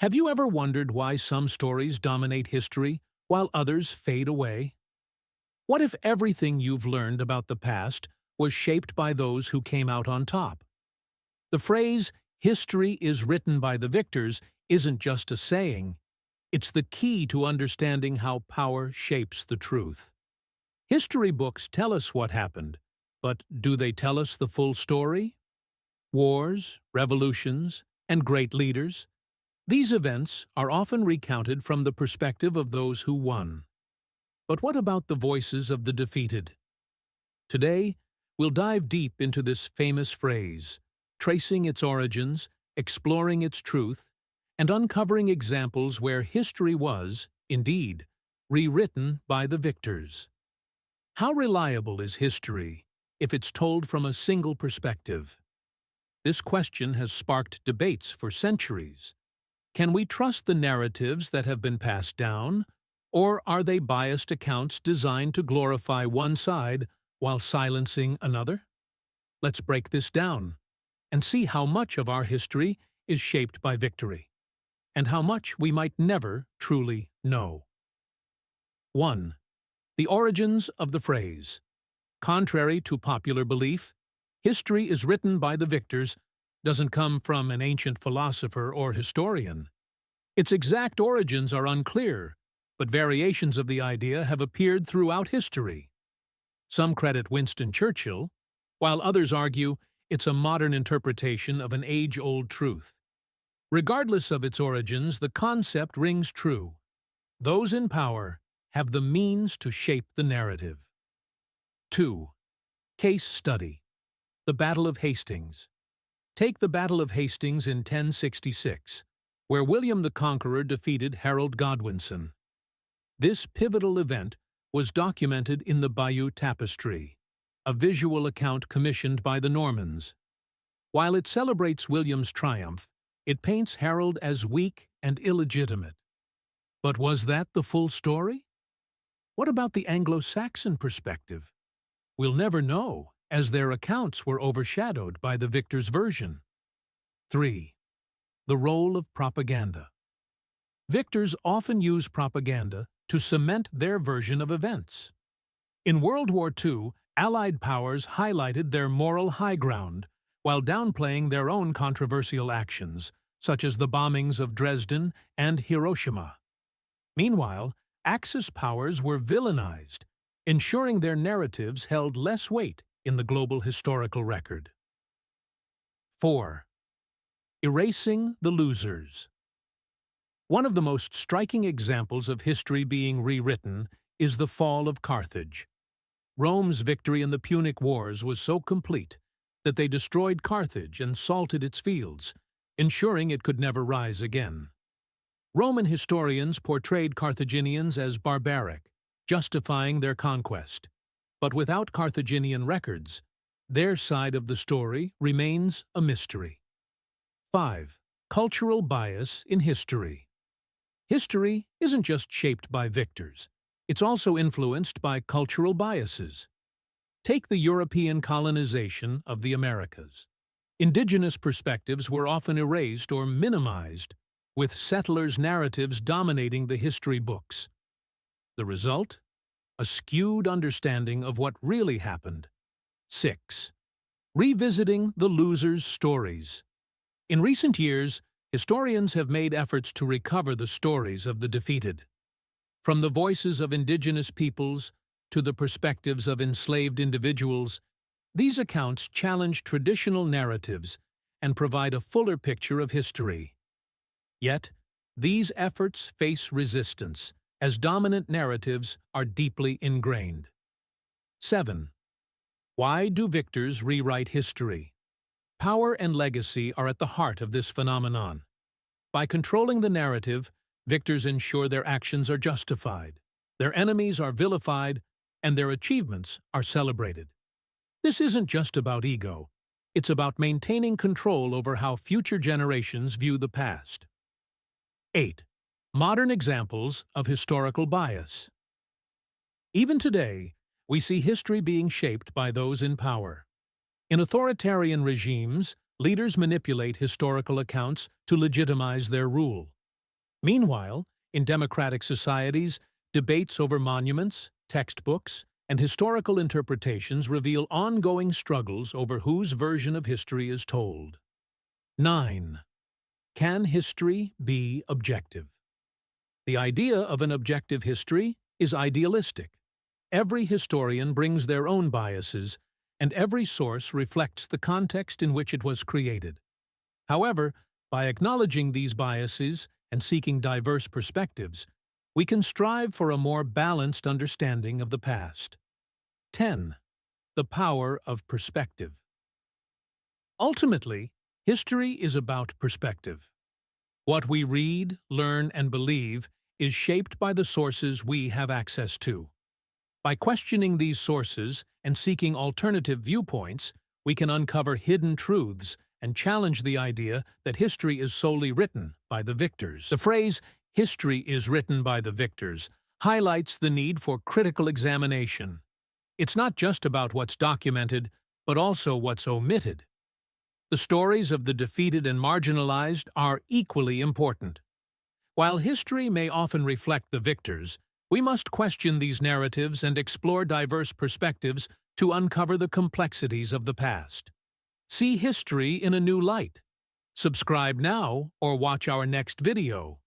Have you ever wondered why some stories dominate history while others fade away? What if everything you've learned about the past was shaped by those who came out on top? The phrase, "history is written by the victors," isn't just a saying. It's the key to understanding how power shapes the truth. History books tell us what happened, but do they tell us the full story? Wars, revolutions, and great leaders? These events are often recounted from the perspective of those who won. But what about the voices of the defeated? Today, we'll dive deep into this famous phrase, tracing its origins, exploring its truth, and uncovering examples where history was, indeed, rewritten by the victors. How reliable is history if it's told from a single perspective? This question has sparked debates for centuries. Can we trust the narratives that have been passed down, or are they biased accounts designed to glorify one side while silencing another? Let's break this down and see how much of our history is shaped by victory, and how much we might never truly know. 1. The origins of the phrase. Contrary to popular belief, history is written by the victors doesn't come from an ancient philosopher or historian. Its exact origins are unclear, but variations of the idea have appeared throughout history. Some credit Winston Churchill, while others argue it's a modern interpretation of an age-old truth. Regardless of its origins, the concept rings true. Those in power have the means to shape the narrative. 2. Case study. The Battle of Hastings. Take the Battle of Hastings in 1066, where William the Conqueror defeated Harold Godwinson. This pivotal event was documented in the Bayeux Tapestry, a visual account commissioned by the Normans. While it celebrates William's triumph, it paints Harold as weak and illegitimate. But was that the full story? What about the Anglo-Saxon perspective? We'll never know, as their accounts were overshadowed by the victor's version. 3. The role of propaganda. Victors often use propaganda to cement their version of events. In World War II, Allied powers highlighted their moral high ground while downplaying their own controversial actions, such as the bombings of Dresden and Hiroshima. Meanwhile, Axis powers were villainized, ensuring their narratives held less weight in the global historical record. 4. Erasing the losers. One of the most striking examples of history being rewritten is the fall of Carthage. Rome's victory in the Punic Wars was so complete that they destroyed Carthage and salted its fields, ensuring it could never rise again. Roman historians portrayed Carthaginians as barbaric, justifying their conquest. But without Carthaginian records, their side of the story remains a mystery. 5. Cultural bias in history. History isn't just shaped by victors. It's also influenced by cultural biases. Take the European colonization of the Americas. Indigenous perspectives were often erased or minimized, with settlers' narratives dominating the history books. The result? A skewed understanding of what really happened. 6. Revisiting the losers' stories. In recent years, historians have made efforts to recover the stories of the defeated. From the voices of indigenous peoples to the perspectives of enslaved individuals, these accounts challenge traditional narratives and provide a fuller picture of history. Yet, these efforts face resistance, as dominant narratives are deeply ingrained. 7. Why do victors rewrite history? Power and legacy are at the heart of this phenomenon. By controlling the narrative, victors ensure their actions are justified, their enemies are vilified, and their achievements are celebrated. This isn't just about ego. It's about maintaining control over how future generations view the past. 8. Modern examples of historical bias. Even today, we see history being shaped by those in power. In authoritarian regimes, leaders manipulate historical accounts to legitimize their rule. Meanwhile, in democratic societies, debates over monuments, textbooks, and historical interpretations reveal ongoing struggles over whose version of history is told. 9. Can history be objective? The idea of an objective history is idealistic. Every historian brings their own biases, and every source reflects the context in which it was created. However, by acknowledging these biases and seeking diverse perspectives, we can strive for a more balanced understanding of the past. 10. The power of perspective. Ultimately, history is about perspective. What we read, learn, and believe is shaped by the sources we have access to. By questioning these sources and seeking alternative viewpoints, we can uncover hidden truths and challenge the idea that history is solely written by the victors. The phrase, "history is written by the victors," highlights the need for critical examination. It's not just about what's documented, but also what's omitted. The stories of the defeated and marginalized are equally important. While history may often reflect the victors, we must question these narratives and explore diverse perspectives to uncover the complexities of the past. See history in a new light. Subscribe now or watch our next video.